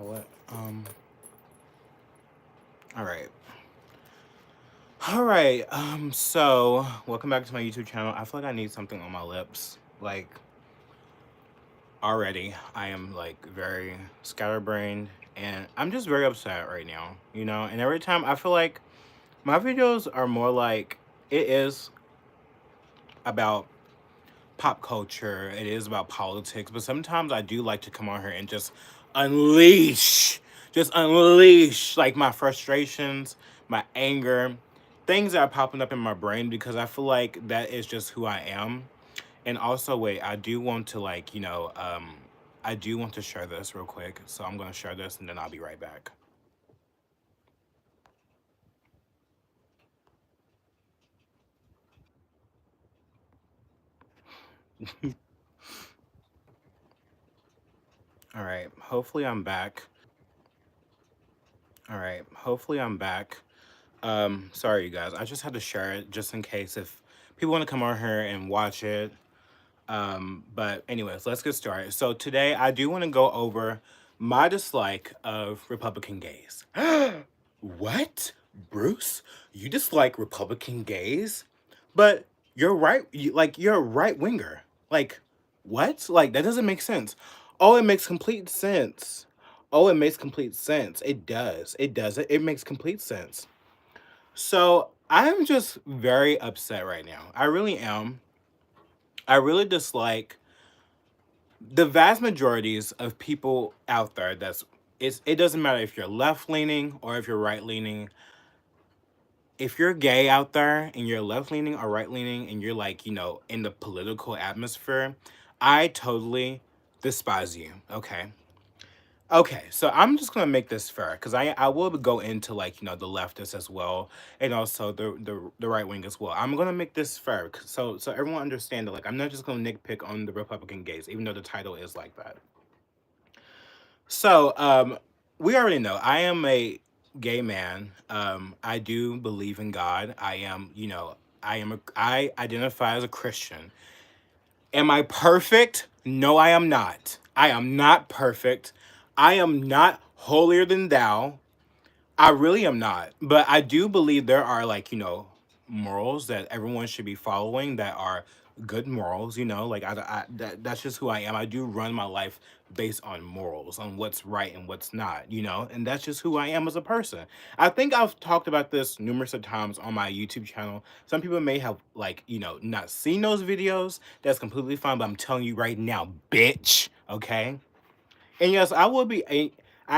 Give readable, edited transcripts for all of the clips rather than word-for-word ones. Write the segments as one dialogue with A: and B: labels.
A: call it. All right. All right. So welcome back to my YouTube channel. I feel like I need something on my lips. Like already, I am like very scatterbrained and I'm just very upset right now, And every time I feel like my videos are more like it is about pop culture, it is about politics, but sometimes I do like to come on here and unleash, just unleash like my frustrations, my anger, things that are popping up in my brain because I feel like that is just who I am. And also, wait, I do want to I do want to share this real quick. So I'm going to share this and then I'll be right back. All right. Hopefully I'm back. All right. Hopefully I'm back. Sorry you guys. I just had to share it just in case if people want to come on here and watch it. But anyways, let's get started. So today I do want to go over my dislike of Republican gays. What? Bruce? You dislike Republican gays? But you're right, you're a right winger. Like, what? Like, that doesn't make sense. Oh, it makes complete sense. Oh, it makes complete sense. It does. It does. It makes complete sense. So I'm just very upset right now. I really am. I really dislike the vast majorities of people out there. It doesn't matter if you're left leaning or if you're right leaning. If you're gay out there and you're left leaning or right leaning and you're like, in the political atmosphere, I totally despise you. Okay, so I'm just gonna make this fair because I will go into like the leftists as well and also the right wing as well. I'm gonna make this fair so everyone understand that like I'm not just gonna nitpick on the Republican gays even though the title is like that. So we already know I am a gay man. I do believe in God. I identify as a Christian. Am I perfect? No, I am not. I am not perfect. I am not holier than thou. I really am not. But I do believe there are morals that everyone should be following that are good morals, like that's just who I am. I do run my life based on morals, on what's right and what's not, and that's just who I am as a person. I think I've talked about this numerous of times on my YouTube channel. Some people may have not seen those videos. That's completely fine, but I'm telling you right now, bitch, okay? And yes, I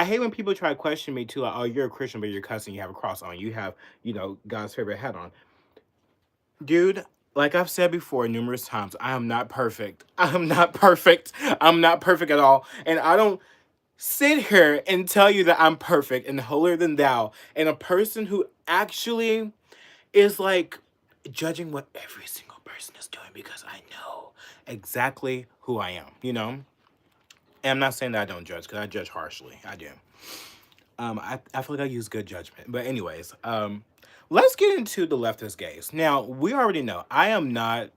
A: hate when people try to question me too, like, oh, you're a Christian, but you're cussing, you have a cross on, you have, God's favorite hat on. Dude, like I've said before numerous times, I am not perfect. I am not perfect. I'm not perfect at all. And I don't sit here and tell you that I'm perfect and holier than thou. And a person who actually is like judging what every single person is doing because I know exactly who I am. And I'm not saying that I don't judge because I judge harshly. I do. I feel like I use good judgment. But anyways, let's get into the leftist gays. Now, we already know I am not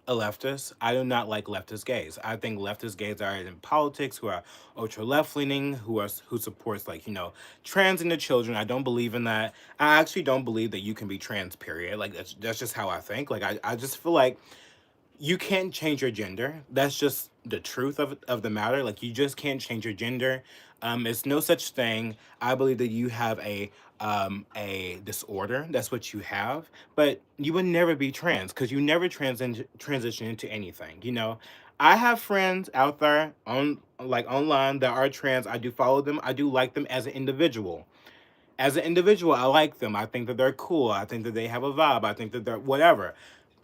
A: a leftist. I do not like leftist gays. I think leftist gays are in politics who are ultra left leaning, who supports transgender children. I don't believe in that. I actually don't believe that you can be trans, period. Like that's just how I think. Like I just feel like you can't change your gender. That's just the truth of the matter. Like you just can't change your gender. It's no such thing. I believe that you have a disorder. That's what you have. But you would never be trans because you never transition into anything. I have friends out there on like online that are trans. I do follow them. I do like them as an individual. As an individual, I like them. I think that they're cool. I think that they have a vibe. I think that they're whatever.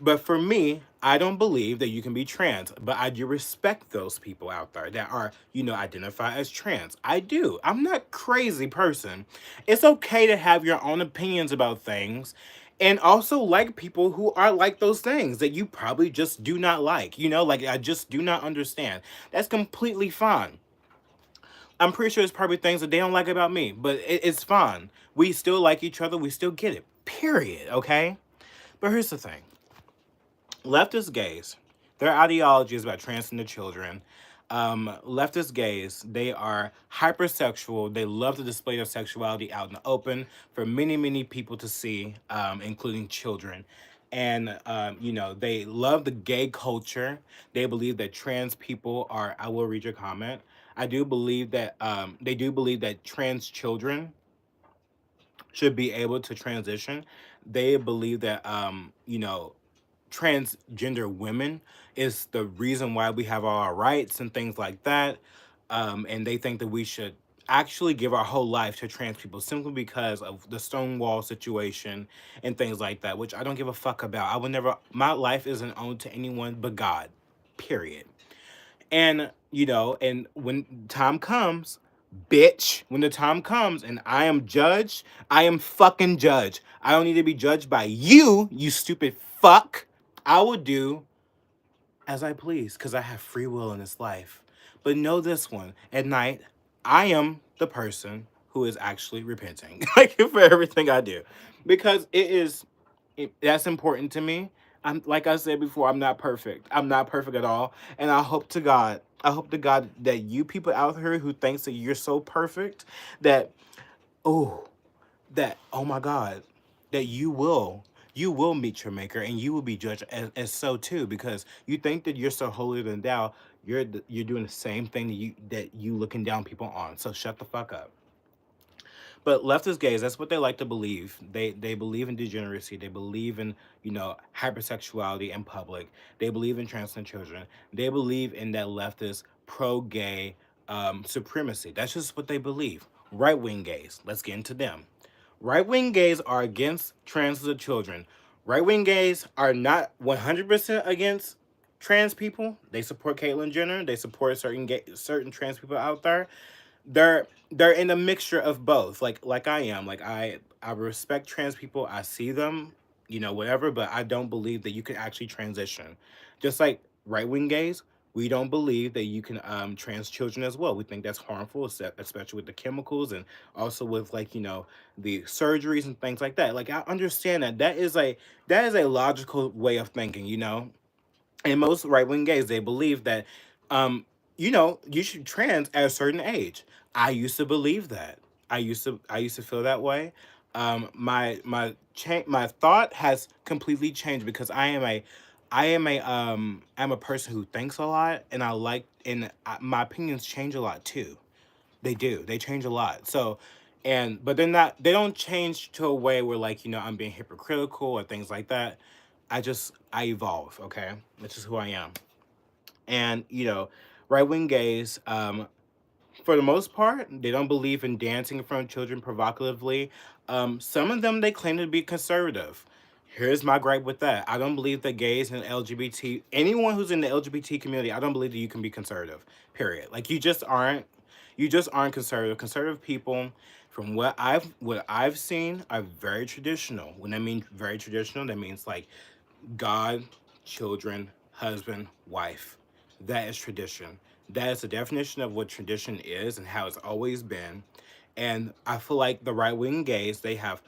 A: But for me, I don't believe that you can be trans. But I do respect those people out there that are, identify as trans. I do. I'm not a crazy person. It's okay to have your own opinions about things and also like people who are like those things that you probably just do not like. Like I just do not understand. That's completely fine. I'm pretty sure there's probably things that they don't like about me, but it's fine. We still like each other. We still get it. Period. Okay? But here's the thing. Leftist gays, their ideology is about transgender children. Leftist gays, they are hypersexual. They love to display their sexuality out in the open for many, many people to see, including children. And, they love the gay culture. They believe that trans people are, I will read your comment. I do believe that, they do believe that trans children should be able to transition. They believe that, transgender women is the reason why we have all our rights and things like that. And they think that we should actually give our whole life to trans people simply because of the Stonewall situation and things like that, which I don't give a fuck about. I would never, my life isn't owned to anyone but God, period. And, and when time comes, bitch, when the time comes and I am judged, I am fucking judged. I don't need to be judged by you, you stupid fuck. I will do as I please because I have free will in this life. But know this one at night, I am the person who is actually repenting like for everything I do because that's important to me. I'm like I said before, I'm not perfect. I'm not perfect at all. And I hope to God that you people out here who thinks that you're so perfect that oh that oh my God, that you will meet your maker and you will be judged as so too because you think that you're so holier than thou. You're doing the same thing that you looking down people on. So shut the fuck up. But leftist gays, that's what they like to believe. They believe in degeneracy. They believe in, hypersexuality in public. They believe in trans children. They believe in that leftist pro-gay supremacy. That's just what they believe. Right-wing gays, let's get into them. Right-wing gays are against trans children. Right-wing gays are not 100% against trans people. They support Caitlyn Jenner. They support certain trans people out there. They're in a mixture of both, like I am. Like I respect trans people. I see them, whatever, but I don't believe that you can actually transition. Just like right-wing gays, we don't believe that you can trans children as well. We think that's harmful, especially with the chemicals and also with like, the surgeries and things like that. Like I understand that is a logical way of thinking. And most right wing gays, they believe that, you should trans at a certain age. I used to believe that. I used to feel that way. My thought has completely changed because I'm a person who thinks a lot, and my opinions change a lot too. They do. They change a lot. So, but they're not. They don't change to a way where like I'm being hypocritical or things like that. I evolve. Okay, that's just who I am. And right wing gays, for the most part, they don't believe in dancing in front of children provocatively. Some of them they claim to be conservative. Here's my gripe with that. I don't believe that gays and LGBT, anyone who's in the LGBT community, I don't believe that you can be conservative. Period. Like you just aren't. You just aren't conservative. Conservative people, from what I've seen, are very traditional. When I mean very traditional, that means like God, children, husband, wife. That is tradition. That is the definition of what tradition is and how it's always been. And I feel like the right wing gays, they have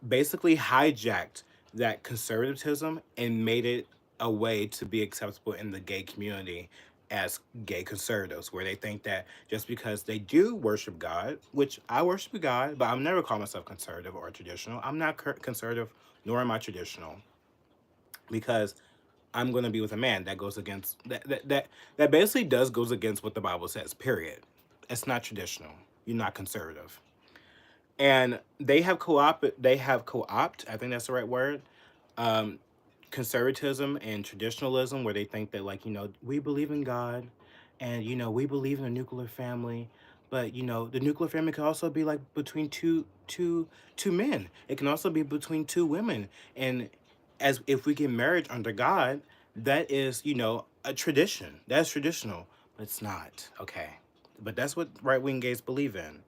A: basically hijacked that conservatism and made it a way to be acceptable in the gay community as gay conservatives, where they think that just because they do worship God, which I worship God, but I'll never call myself conservative or traditional. I'm not conservative, nor am I traditional because I'm gonna be with a man that goes against that basically does goes against what the Bible says. Period. It's not traditional. You're not conservative. And they have co-opt, I think that's the right word, um, conservatism and traditionalism, where they think that like we believe in God, and we believe in a nuclear family, but the nuclear family can also be like between two men. It can also be between two women, and as if we get married under God, that is a tradition. That's traditional, but it's not okay. But that's what right wing gays believe in,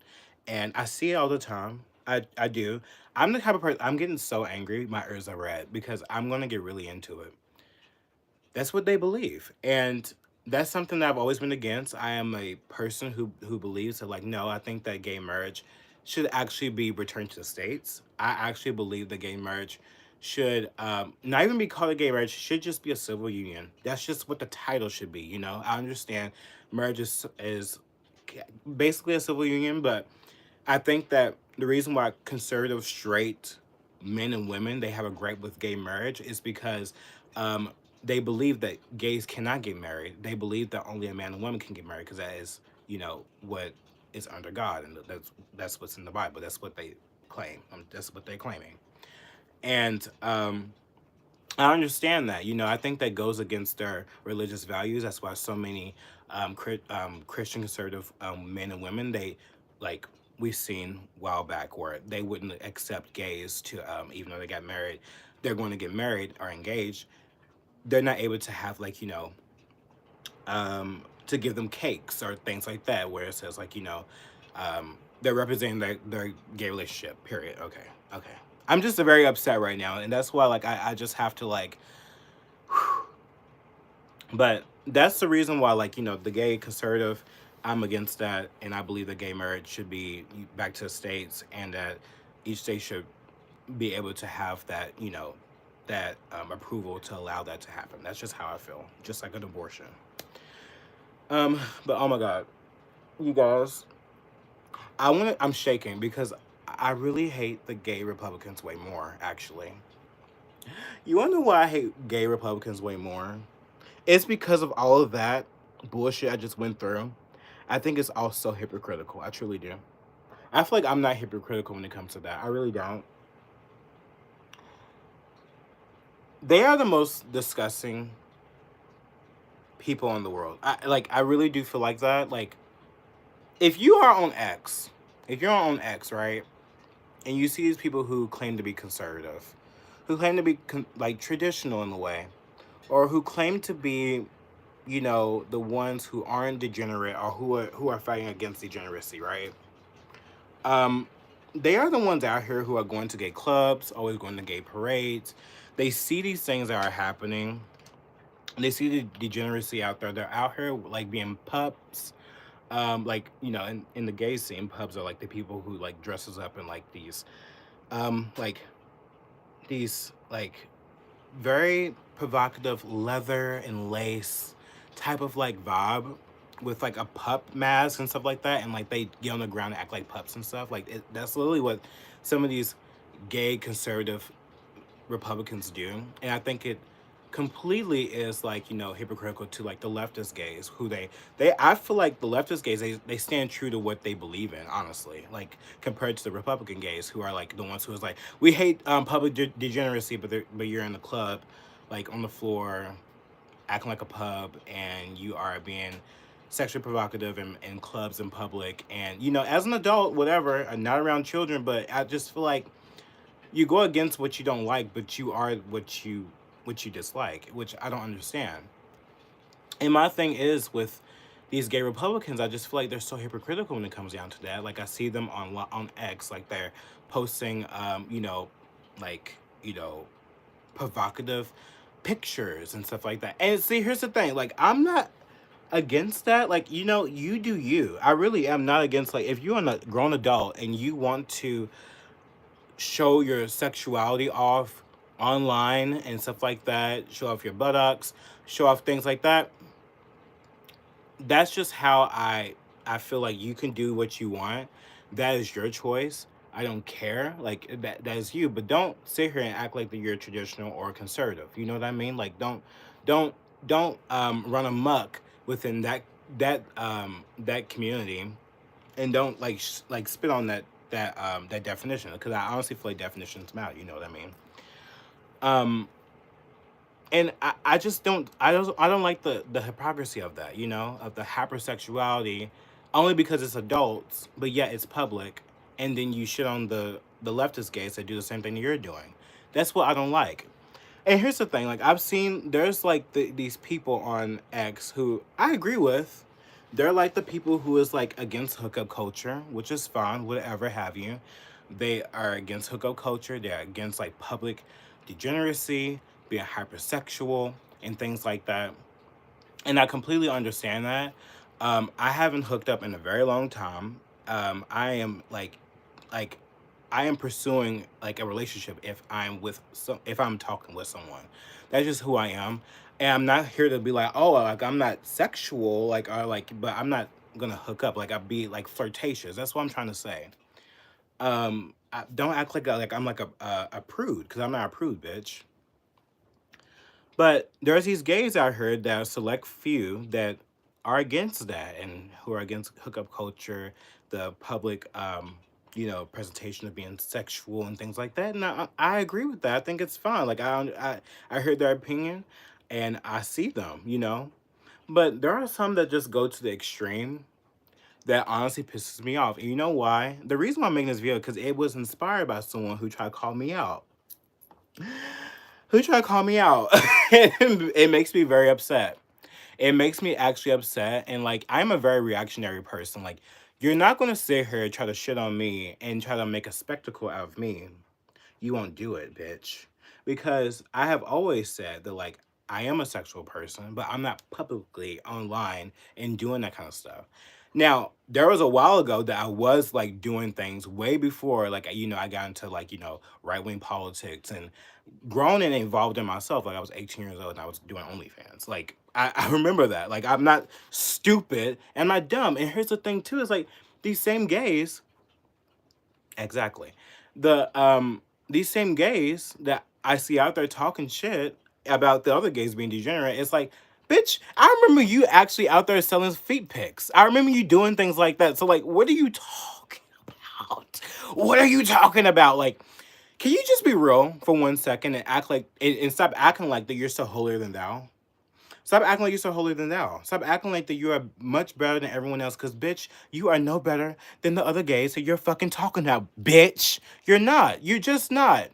A: and I see it all the time. I do. I'm the type of person. I'm getting so angry. My ears are red because I'm gonna get really into it. That's what they believe, and that's something that I've always been against. I am a person who believes that like no, I think that gay marriage should actually be returned to the states. I actually believe that gay marriage should not even be called a gay marriage. It should just be a civil union. That's just what the title should be. You know, I understand marriage is basically a civil union, but I think that the reason why conservative straight men and women they have a gripe with gay marriage is because um, they believe that gays cannot get married. They believe that only a man and woman can get married because that is, you know, what is under God, and that's what's in the Bible. That's what they claim. That's what they're claiming, and I understand that. You know, I think that goes against their religious values. That's why so many Christian conservative men and women, they like we've seen a while back where they wouldn't accept gays to even though they got married, they're going to get married or engaged. They're not able to have like to give them cakes or things like that, where it says like they're representing their gay relationship. Period. Okay. Okay. I'm just very upset right now, and that's why like I just have to like but that's the reason why, like, the gay conservative, I'm against that, and I believe that gay marriage should be back to the states, and that each state should be able to have that, that approval to allow that to happen. That's just how I feel, just like an abortion. But oh my God, you guys, I'm shaking because I really hate the gay Republicans way more. Actually, you wanna know why I hate gay Republicans way more? It's because of all of that bullshit I just went through. I think it's also hypocritical. I truly do. I feel like I'm not hypocritical when it comes to that. I really don't. They are the most disgusting people in the world. I really do feel like that. Like if you are on X, if you're on X, right, and you see these people who claim to be conservative, who claim to be like traditional in a way, or who claim to be the ones who aren't degenerate or who are fighting against degeneracy, right? Um, they are the ones out here who are going to gay clubs, always going to gay parades. They see these things that are happening. They see the degeneracy out there. They're out here like being pups. Like in the gay scene, pubs are like the people who like dresses up in like like these very provocative leather and lace type of like vibe with like a pup mask and stuff like that, and like they get on the ground and act like pups and stuff. Like that's literally what some of these gay conservative Republicans do, and I think it completely is like hypocritical to like the leftist gays who they I feel like the leftist gays they stand true to what they believe in, honestly, like compared to the Republican gays who are like the ones who is like we hate public degeneracy, but you're in the club like on the floor acting like a pub, and you are being sexually provocative in clubs in public, and as an adult whatever, and not around children, but I just feel like you go against what you don't like, but you are what you dislike, which I don't understand. And my thing is with these gay Republicans, I just feel like they're so hypocritical when it comes down to that. Like I see them on X, like they're posting, like provocative pictures and stuff like that. And see, here's the thing: like I'm not against that. Like you do you. I really am not against like if you're a grown adult and you want to show your sexuality off online and stuff like that, show off your buttocks, show off things like that. That's just how I feel like you can do what you want. That is your choice. I don't care. Like that is you, but don't sit here and act like that you're traditional or conservative. You know what I mean? Like don't don't run amok within that community, and don't like like spit on that definition, because I honestly feel like definitions matter. You know what I mean? Um, and I just don't like the hypocrisy of that. Of the hypersexuality, only because it's adults, but yet it's public, and then you shit on the leftist gays that do the same thing that you're doing. That's what I don't like. And here's the thing, like I've seen there's like these people on X who I agree with. They're like the people who is like against hookup culture, which is fine, whatever have you. They are against hookup culture. They're against like public degeneracy, being hypersexual, and things like that. And I completely understand that. I haven't hooked up in a very long time. I am like I am pursuing like a relationship if I'm talking with someone. That's just who I am. And I'm not here to be like, oh, like I'm not sexual, like or like, but I'm not gonna hook up. Like I'll be like flirtatious. That's what I'm trying to say. Don't act like I'm like a prude, because I'm not a prude, bitch. But there's these gays out here that are select few that are against that and who are against hookup culture, the public, presentation of being sexual and things like that. And I agree with that. I think it's fine. Like I heard their opinion, and I see them, But there are some that just go to the extreme that honestly pisses me off. And you know why? The reason why I'm making this video because it was inspired by someone who tried to call me out. Who tried to call me out? It makes me very upset. It makes me actually upset. And like, I'm a very reactionary person. Like, you're not going to sit here and try to shit on me and try to make a spectacle out of me. You won't do it, bitch. Because I have always said that, like, I am a sexual person, but I'm not publicly online and doing that kind of stuff. Now, there was a while ago that I was like doing things way before, like, I got into like, right wing politics and grown and involved in myself. Like, I was 18 years old and I was doing OnlyFans. Like, I remember that. Like, I'm not stupid and I'm not dumb. And here's the thing, too, is like these same gays. Exactly. These same gays that I see out there talking shit about the other gays being degenerate, it's like, bitch, I remember you actually out there selling feet pics. I remember you doing things like that. So like, what are you talking about? What are you talking about? Like, can you just be real for 1 second and act like and stop acting like that you're so holier than thou? Stop acting like you're so holier than thou. Stop acting like that you are much better than everyone else. Cause bitch, you are no better than the other gays that you're fucking talking about. Bitch, you're not. You're just not.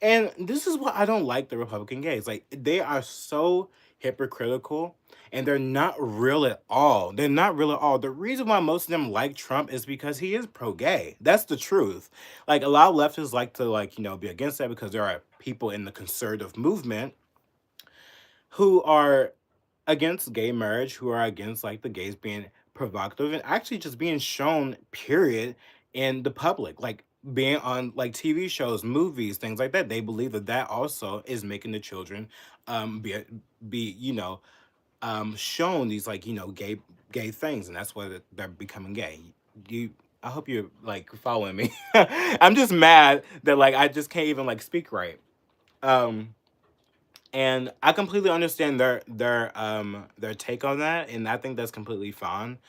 A: And this is what I don't like the Republican gays. Like they are so hypocritical and they're not real at all. They're not real at all. The reason why most of them like Trump is because he is pro-gay. That's the truth. Like a lot of leftists like to be against that because there are people in the conservative movement who are against gay marriage, who are against like the gays being provocative and actually just being shown, period, in the public, like being on like TV shows, movies, things like that. They believe that that also is making the children be shown these like gay things, and that's why they're becoming gay. You, I hope you're like following me. I'm just mad that like I just can't even like speak right. Um, and I completely understand their take on that, and I think that's completely fine.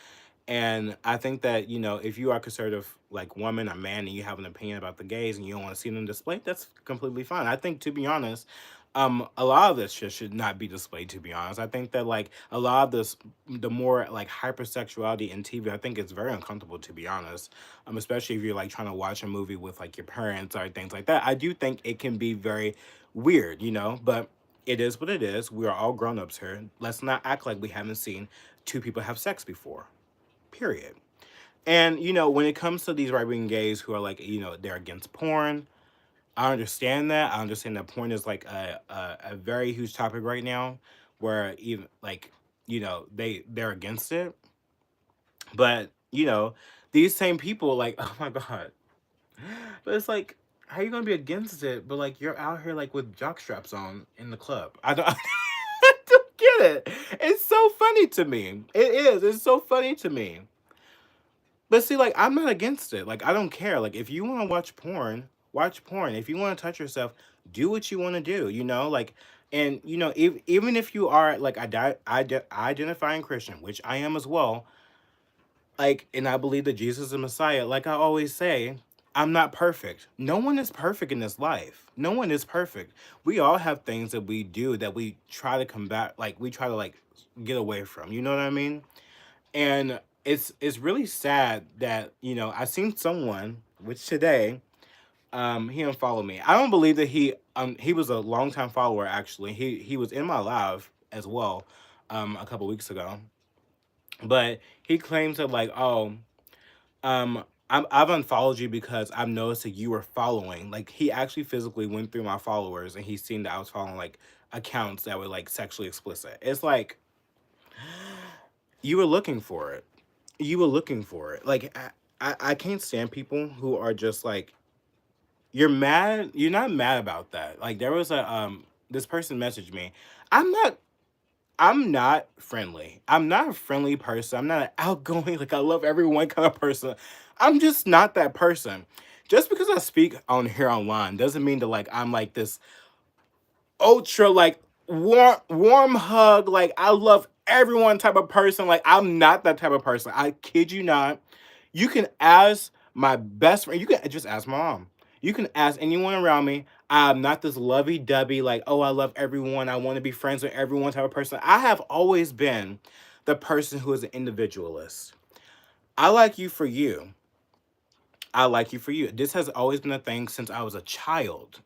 A: And I think that, if you are a conservative like woman or man and you have an opinion about the gays and you don't want to see them displayed, that's completely fine. I think, to be honest, a lot of this shit should not be displayed, to be honest. I think that like a lot of this, the more like hypersexuality in TV, I think it's very uncomfortable, to be honest. Especially if you're like trying to watch a movie with like your parents or things like that. I do think it can be very weird, but it is what it is. We are all grown-ups here. Let's not act like we haven't seen two people have sex before, period. And when it comes to these right-wing gays who are like, they're against porn, I understand that. I understand that porn is like a very huge topic right now, where even like, they're against it. But these same people, like, oh my god. But it's like, how you gonna be against it? But like, you're out here like with jock straps on in the club. I don't, I don't get it. It's so funny to me. It is. It's so funny to me. But see, like, I'm not against it. Like, I don't care. Like, if you want to watch porn, watch porn. If you want to touch yourself, do what you want to do, Like, and, even if you are, like, identifying Christian, which I am as well, like, and I believe that Jesus is the Messiah, like I always say, I'm not perfect. No one is perfect in this life. No one is perfect. We all have things that we do that we try to combat, like, we try to, like, get away from. You know what I mean? And it's really sad that I seen someone which today he unfollowed me. I don't believe that he was a longtime follower. Actually, he was in my live as well a couple weeks ago, but he claims that like, oh, I've unfollowed you because I've noticed that you were following. Like, he actually physically went through my followers and he seen that I was following like accounts that were like sexually explicit. It's like, you were looking for it. You were looking for it. Like, I can't stand people who are just like You're mad? You're not mad about that. Like there was a this person messaged me. I'm not I'm not friendly. I'm not a friendly person. I'm not an outgoing, like I love everyone kind of person. I'm just not that person. Just because I speak on here online doesn't mean that like I'm like this ultra like warm hug, like I love everyone type of person. Like I'm not that type of person. I kid you not. You can ask my best friend. You can just ask my mom. You can ask anyone around me. I'm not this lovey-dovey, like, oh, I love everyone. I want to be friends with everyone type of person. I have always been the person who is an individualist. I like you for you. I like you for you. This has always been a thing since I was a child.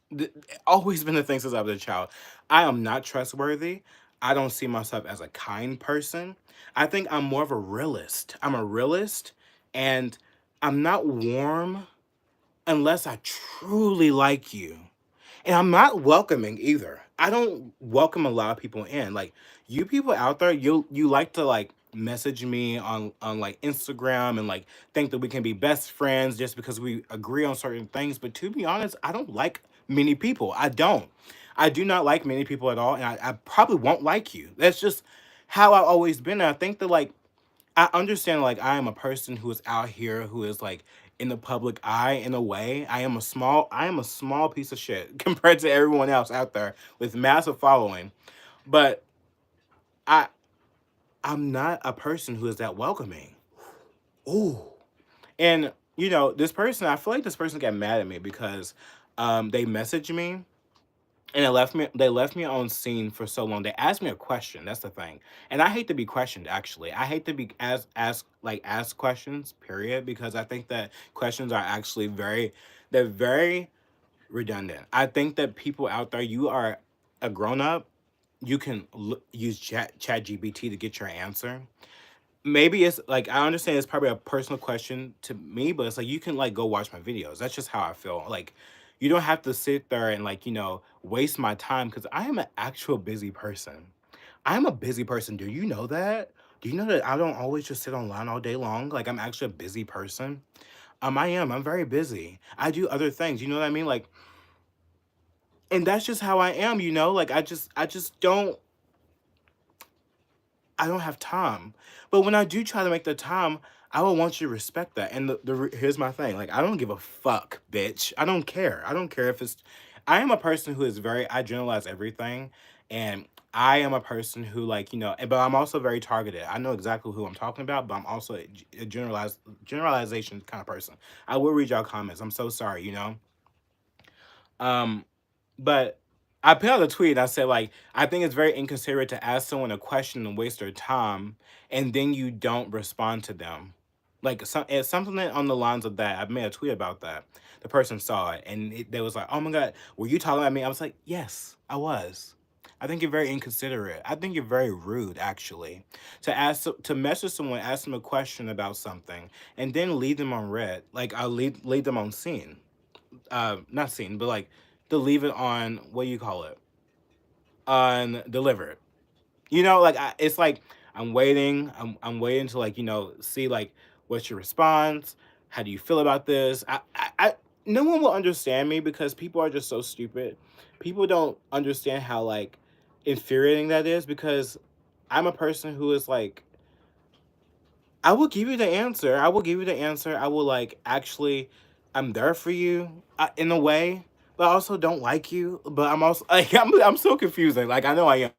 A: Always been a thing since I was a child. I am not trustworthy. I don't see myself as a kind person. I think I'm more of a realist. I'm a realist, and I'm not warm unless I truly like you. And I'm not welcoming either. I don't welcome a lot of people in. Like you people out there, you like to like message me on like Instagram and like think that we can be best friends just because we agree on certain things. But to be honest, I don't like many people. I don't. I do not like many people at all, and I probably won't like you. That's just how I've always been. And I think that like I understand like I am a person who is out here who is like in the public eye in a way. I am a small piece of shit compared to everyone else out there with massive following. But I I'm not a person who is that welcoming. Ooh. And this person, I feel like this person got mad at me because they messaged me and they left me on scene for so long. They asked me a question. That's the thing. And I hate to be questioned, actually. I hate to be asked questions, period, because I think that questions are actually they're very redundant. I think that people out there, you are a grown up, you can use chat GPT to get your answer. Maybe it's like I understand it's probably a personal question to me, but it's like you can like go watch my videos. That's just how I feel. Like you don't have to sit there and like, waste my time because I am an actual busy person. I'm a busy person. Do you know that? Do you know that I don't always just sit online all day long? Like I'm actually a busy person. I am. I'm very busy. I do other things. You know what I mean? Like, and that's just how I am, Like I just don't have time. But when I do try to make the time, I will want you to respect that. And here's my thing. Like, I don't give a fuck, bitch. I don't care. I don't care if it's. I am a person who is I generalize everything. And I am a person who, like, but I'm also very targeted. I know exactly who I'm talking about, but I'm also a generalization kind of person. I will read y'all comments. I'm so sorry. Um, but I put out a tweet. I said, like, I think it's very inconsiderate to ask someone a question and waste their time, and then you don't respond to them. Like, it's something on the lines of that. I made a tweet about that. The person saw it, and they was like, "Oh my god, were you talking about me?" I was like, "Yes, I was." I think you're very inconsiderate. I think you're very rude, actually, to message someone, ask them a question about something, and then leave them on red. Like, I leave them on scene. Not seen, but like to leave it on what do you call it? Undelivered. Like it's like I'm waiting. I'm waiting to like see like what's your response. How do you feel about this? No one will understand me because people are just so stupid. People don't understand how like infuriating that is because I'm a person who is like I will give you the answer. I will give you the answer. I will like actually, I'm there for you in a way, but I also don't like you. But I'm also like I'm so confusing. Like I know I am.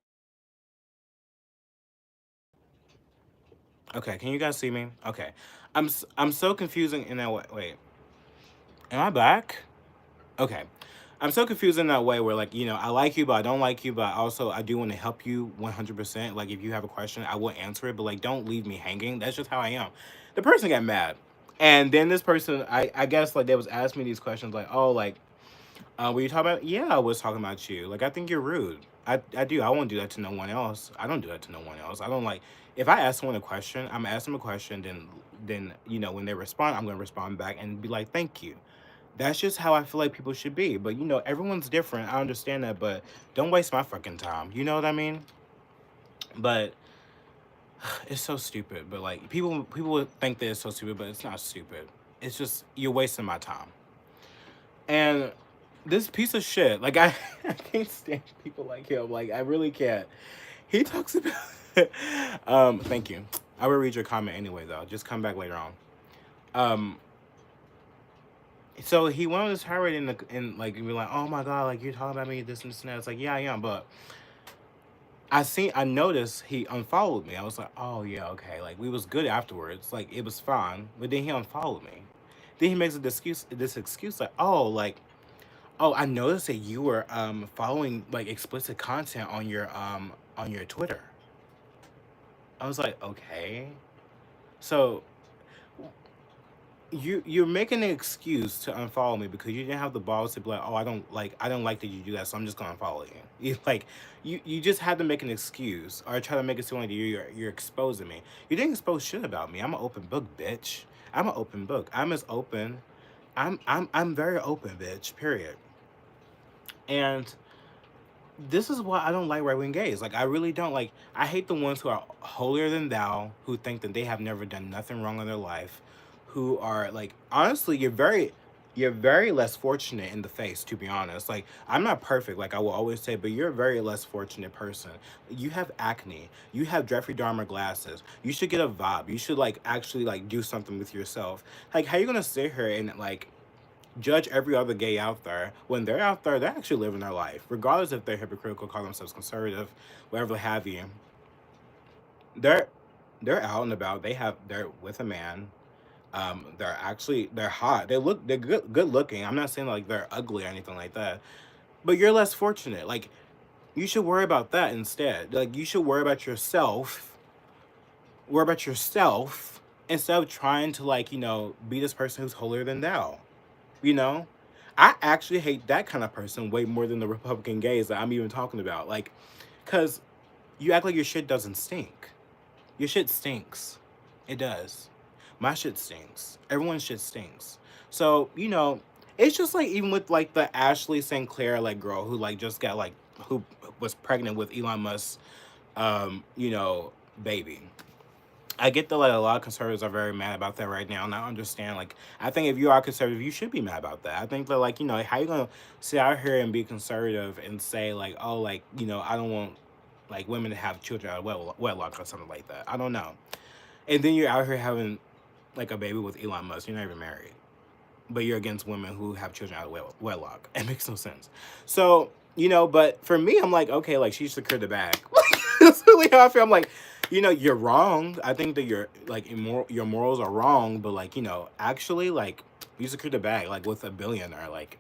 A: Okay, can you guys see me? Okay, I'm so confusing in that way. Wait, am I back? Okay. I'm so confused in that way where like, I like you, but I don't like you, but also I do want to help you 100%. Like if you have a question, I will answer it, but like don't leave me hanging. That's just how I am. The person got mad. And then this person, I guess like they was asking me these questions like, oh, like, were you talking about? Yeah, I was talking about you. Like I think you're rude. I do. I won't do that to no one else. I don't do that to no one else. I don't like if I ask someone a question, I'm gonna ask them a question, then when they respond, I'm gonna respond back and be like, thank you. That's just how I feel like people should be. But everyone's different. I understand that, but don't waste my fucking time. You know what I mean? But it's so stupid. But like people would think that it's so stupid, but it's not stupid. It's just you're wasting my time. And this piece of shit, like I can't stand people like him. Like I really can't. He talks about thank you. I will read your comment anyway though. Just come back later on. Um so he went on this tirade in like be like, oh my god, like you're talking about me, this and that. It's like, yeah, I am, but I noticed he unfollowed me. I was like, oh yeah, okay. Like we was good afterwards. Like it was fine. But then he unfollowed me. Then he makes this excuse like, oh, I noticed that you were following like explicit content on your Twitter. I was like, okay. So you're making an excuse to unfollow me because you didn't have the balls to be like, oh, I don't like that you do that, so I'm just gonna unfollow you. You like you just had to make an excuse or try to make it seem like you're exposing me. You didn't expose shit about me. I'm an open book, bitch. I'm an open book. I'm as open. I'm very open, bitch. Period. And this is why I don't like right wing gays. Like I really don't like. I hate the ones who are holier than thou, who think that they have never done nothing wrong in their life, who are like honestly, you're very less fortunate in the face. To be honest, like I'm not perfect, like I will always say, but you're a very less fortunate person. You have acne. You have Jeffrey Dahmer glasses. You should get a vibe. You should like actually like do something with yourself. Like how you gonna sit here and like judge every other gay out there when they're out there, they're actually living their life, regardless if they're hypocritical, call themselves conservative, whatever have you. They're they're out and about. They're with a man. They're hot. They're good looking. I'm not saying like they're ugly or anything like that. But you're less fortunate. Like you should worry about that instead. Like you should worry about yourself. Worry about yourself instead of trying to like be this person who's holier than thou. You know, I actually hate that kind of person way more than the Republican gays that I'm even talking about. Like, cause you act like your shit doesn't stink. Your shit stinks. It does. My shit stinks. Everyone's shit stinks. So it's just like even with like the Ashley St. Clair like girl who like just got like who was pregnant with Elon Musk's baby. I get that like a lot of conservatives are very mad about that right now, and I understand. Like, I think if you are conservative, you should be mad about that. I think that like how you gonna sit out here and be conservative and say like, oh, like I don't want like women to have children out of wedlock or something like that. I don't know. And then you're out here having like a baby with Elon Musk. You're not even married, but you're against women who have children out of wedlock. It makes no sense. So but for me, I'm like, okay, like she secured the bag. That's really how I feel. I'm like, you're wrong. I think that you're like immoral. Your morals are wrong, but like actually, like you secured the bag, like with a billionaire. Like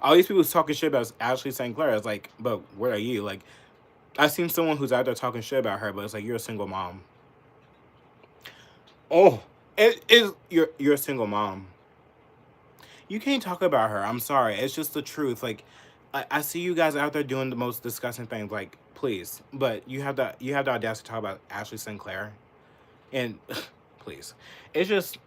A: all these people talking shit about Ashley St. Clair. It's like, but what are you? Like I've seen someone who's out there talking shit about her, but it's like you're a single mom. Oh, it is. You're a single mom. You can't talk about her. I'm sorry. It's just the truth. Like, I see you guys out there doing the most disgusting things. Like, please, but you have the audacity to talk about Ashley Sinclair, and please, it's just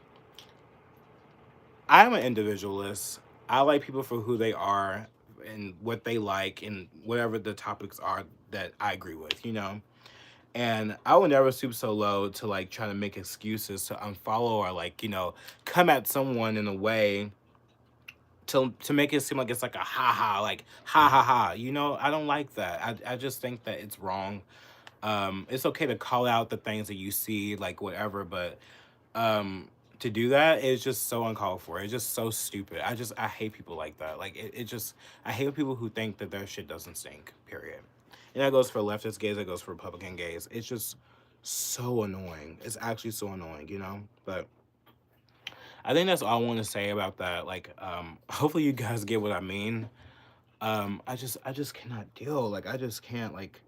A: I'm an individualist. I like people for who they are and what they like and whatever the topics are that I agree with. And I would never stoop so low to like try to make excuses to unfollow or like come at someone in a way to make it seem like it's like a ha ha, like ha ha ha. I don't like that. I just think that it's wrong. It's okay to call out the things that you see, like whatever, but to do that is just so uncalled for. It's just so stupid. I hate people like that. Like it just I hate people who think that their shit doesn't stink. Period. And that goes for leftist gays. That goes for Republican gays. It's just so annoying. It's actually so annoying. But I think that's all I want to say about that. Like, hopefully you guys get what I mean. I just cannot deal. Like, I just can't. Like,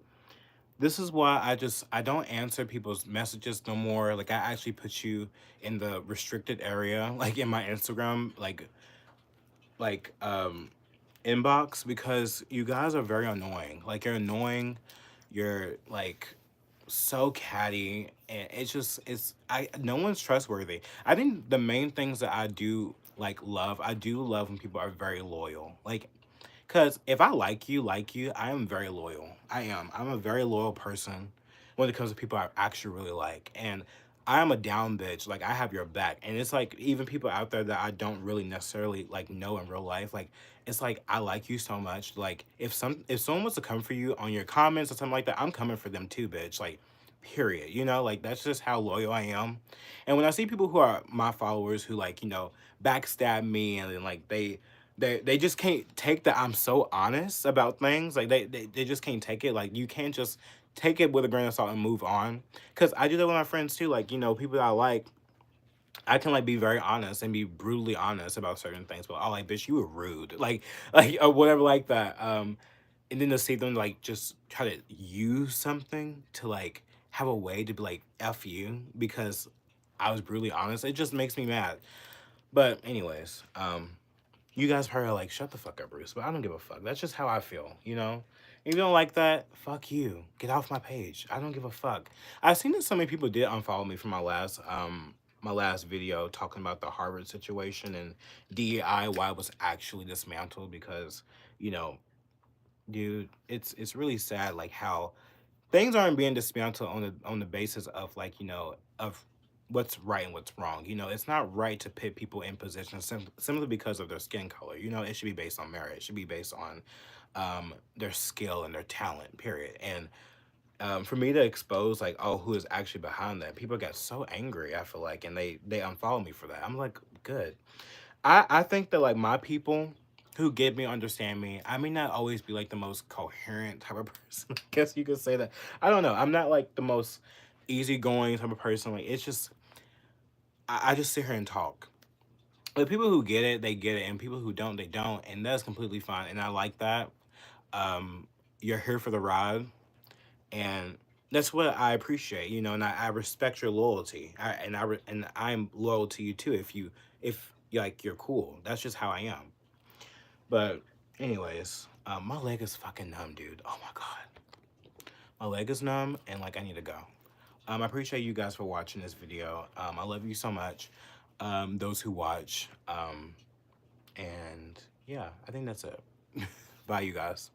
A: this is why I don't answer people's messages no more. Like, I actually put you in the restricted area, like in my Instagram, like inbox because you guys are very annoying. Like, you're annoying. You're like so catty, and it's I no one's trustworthy. I think the main things that I do love when people are very loyal. Like, because if I like you, I am very loyal. I'm a very loyal person when it comes to people I actually really like. And I am a down bitch. Like, I have your back. And it's like, even people out there that I don't really necessarily like know in real life, like, it's like I like you so much. Like, if someone was to come for you on your comments or something like that, I'm coming for them too, bitch. Like, period. You know, like, that's just how loyal I am. And when I see people who are my followers who, like, backstab me, and then like they just can't take that I'm so honest about things. Like, they just can't take it. Like, you can't just take it with a grain of salt and move on. Cause I do that with my friends too. Like, people that I like, I can like be very honest and be brutally honest about certain things. But I'm like, bitch, you were rude. Like or whatever like that. And then to see them like just try to use something to like have a way to be like F you because I was brutally honest, it just makes me mad. But anyways, you guys probably are like, shut the fuck up, Bruce. But I don't give a fuck. That's just how I feel, you know? If you don't like that, fuck you. Get off my page. I don't give a fuck. I've seen that so many people did unfollow me from my last video talking about the Harvard situation and DEI, why it was actually dismantled because, you know, dude, it's really sad like how things aren't being dismantled on the basis of like, of what's right and what's wrong. It's not right to put people in positions simply because of their skin color. It should be based on merit. It should be based on their skill and their talent, period. And for me to expose like, oh, who is actually behind that, people get so angry, I feel like, and they unfollow me for that. I'm like, good. I think that like my people who get me, understand me. I may not always be like the most coherent type of person. I guess you could say that. I don't know. I'm not like the most easygoing type of person. Like, it's just I just sit here and talk. The people who get it, they get it, and people who don't, they don't, and that's completely fine. And I like that. Um, you're here for the ride, and that's what I appreciate. And I respect your loyalty. And I'm loyal to you too. If like you're cool, that's just how I am. But anyways, my leg is fucking numb, dude. Oh my god, my leg is numb, and like I need to go. I appreciate you guys for watching this video. I love you so much. Those who watch. And yeah, I think that's it. Bye, you guys.